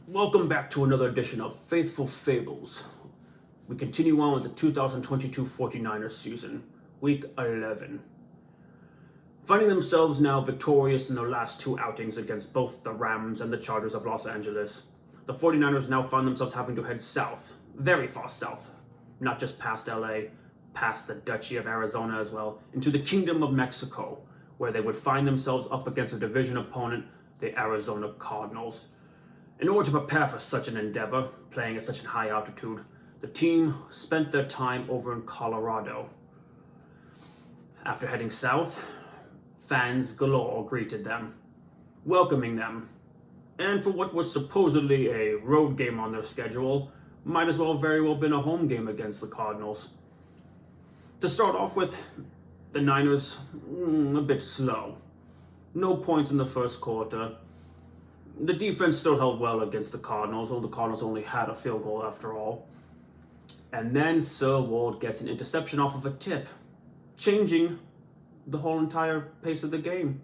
Welcome back to another edition of Faithful Fables. We continue on with the 2022 49ers season, Week 11. Finding themselves now victorious in their last two outings against both the Rams and the Chargers of Los Angeles, the 49ers now find themselves having to head south, very far south, not just past LA, past the Duchy of Arizona as well, into the Kingdom of Mexico, where they would find themselves up against a division opponent, the Arizona Cardinals. In order to prepare for such an endeavor, playing at such a high altitude, the team spent their time over in Colorado. After heading south, fans galore greeted them, welcoming them, and for what was supposedly a road game on their schedule, might as well very well been a home game against the Cardinals. To start off with, the Niners, a bit slow. No points in the first quarter. The defense still held well against the Cardinals, although the Cardinals only had a field goal after all. And then Sir Ward gets an interception off of a tip, changing the whole entire pace of the game.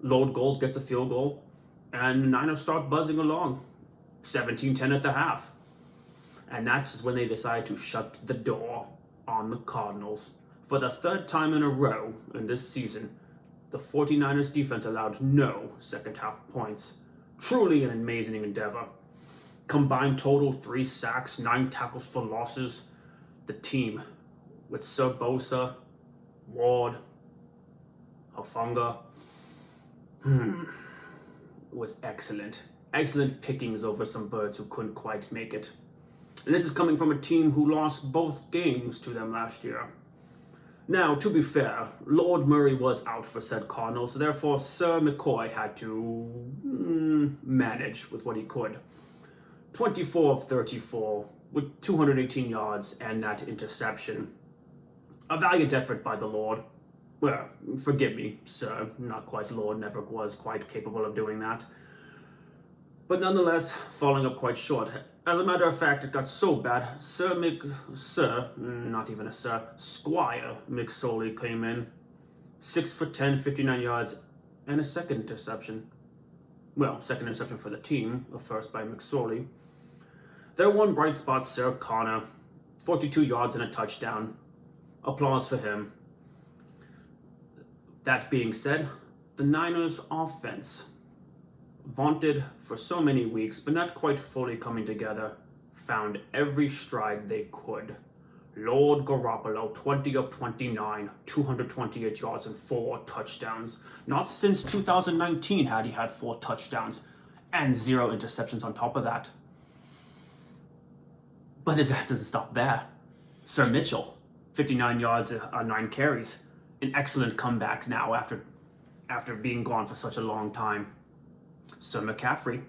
Lord Gold gets a field goal, and the Niners start buzzing along. 17-10 at the half. And that's when they decide to shut the door on the Cardinals. For the third time in a row in this season, the 49ers defense allowed no second half points. Truly an amazing endeavor. Combined total 3 sacks, 9 tackles for losses. The team, with Sir Bosa, Ward, Hufanga, was excellent. Excellent pickings over some birds who couldn't quite make it. And this is coming from a team who lost both games to them last year. Now, to be fair, Lord Murray was out for said Cardinals, so therefore Sir McCoy had to manage with what he could. 24 of 34 with 218 yards and that interception. A valiant effort by the Lord. Well, forgive me, sir, not quite Lord, never was quite capable of doing that. But nonetheless, falling up quite short. As a matter of fact, it got so bad, Squire McSorley came in, 6 for 10, 59 yards, and a second interception. Well, second interception for the team, a first by McSorley. Their one bright spot, Sir Connor, 42 yards and a touchdown. Applause for him. That being said, the Niners' offense, vaunted for so many weeks, but not quite fully coming together, found every stride they could. Lord Garoppolo, 20 of 29, 228 yards and 4 touchdowns. Not since 2019 had he had 4 touchdowns and 0 interceptions on top of that. But it doesn't stop there. Sir Mitchell, 59 yards on 9 carries. An excellent comeback now after being gone for such a long time. Sir McCaffrey,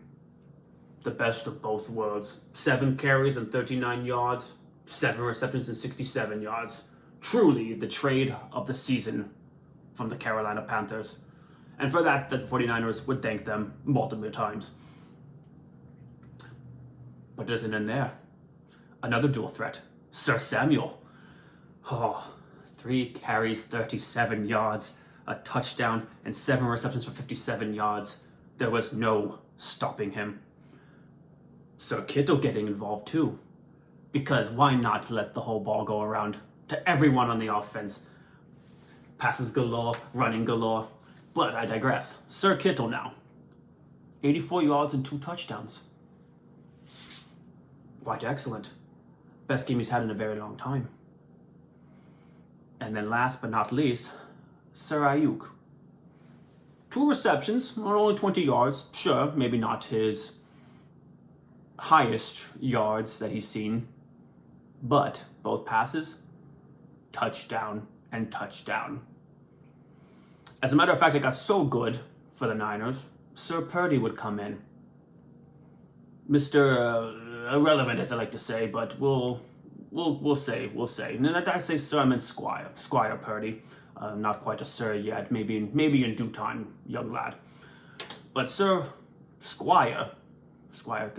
the best of both worlds. 7 carries and 39 yards, 7 receptions and 67 yards. Truly the trade of the season from the Carolina Panthers. And for that, the 49ers would thank them multiple times. But it doesn't end there. Another dual threat, Sir Samuel. 3 carries, 37 yards, a touchdown, and 7 receptions for 57 yards. There was no stopping him. Sir Kittle getting involved too. Because why not let the whole ball go around to everyone on the offense? Passes galore, running galore. But I digress. Sir Kittle now. 84 yards and 2 touchdowns. Quite excellent. Best game he's had in a very long time. And then last but not least, Sir Ayuk. 2 receptions on only 20 yards. Sure, maybe not his highest yards that he's seen, but both passes, touchdown and touchdown. As a matter of fact, it got so good for the Niners, Sir Purdy would come in. Mr. Irrelevant, as I like to say, but we'll say. And then I say Sir, I meant Squire Purdy. Not quite a sir yet, maybe in due time, young lad. But Sir Squire,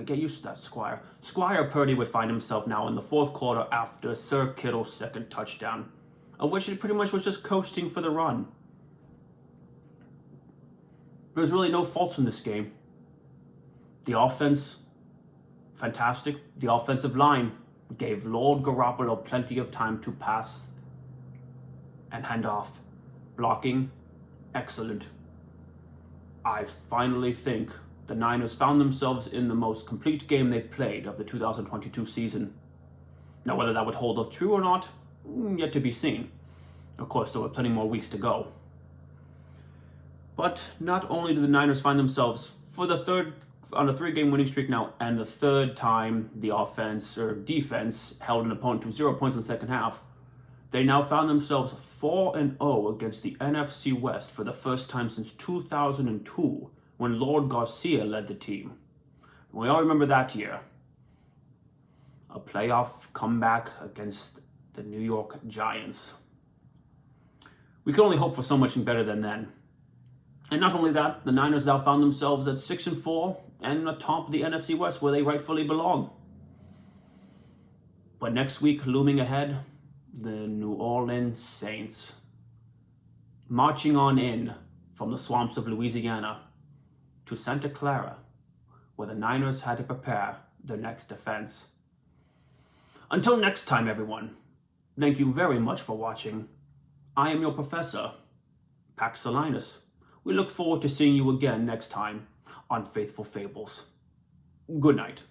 get used to that, Squire Purdy would find himself now in the 4th quarter after Sir Kittle's second touchdown, of which he pretty much was just coasting for the run. There was really no faults in this game. The offense, fantastic. The offensive line gave Lord Garoppolo plenty of time to pass and hand off. Blocking, excellent. I finally think the Niners found themselves in the most complete game they've played of the 2022 season. Now, whether that would hold up true or not, yet to be seen. Of course, there were plenty more weeks to go. But not only did the Niners find themselves on a 3-game winning streak now, and the third time the offense or defense held an opponent to 0 points in the second half, they now found themselves 4-0 against the NFC West for the first time since 2002, when Lord Garcia led the team. We all remember that year. A playoff comeback against the New York Giants. We could only hope for so much better than then. And not only that, the Niners now found themselves at 6-4 and atop the NFC West where they rightfully belong. But next week, looming ahead, the New Orleans Saints, marching on in from the swamps of Louisiana to Santa Clara, where the Niners had to prepare their next defense. Until next time, everyone, thank you very much for watching. I am your professor, Pax Solinus. We look forward to seeing you again next time on Faithful Fables. Good night.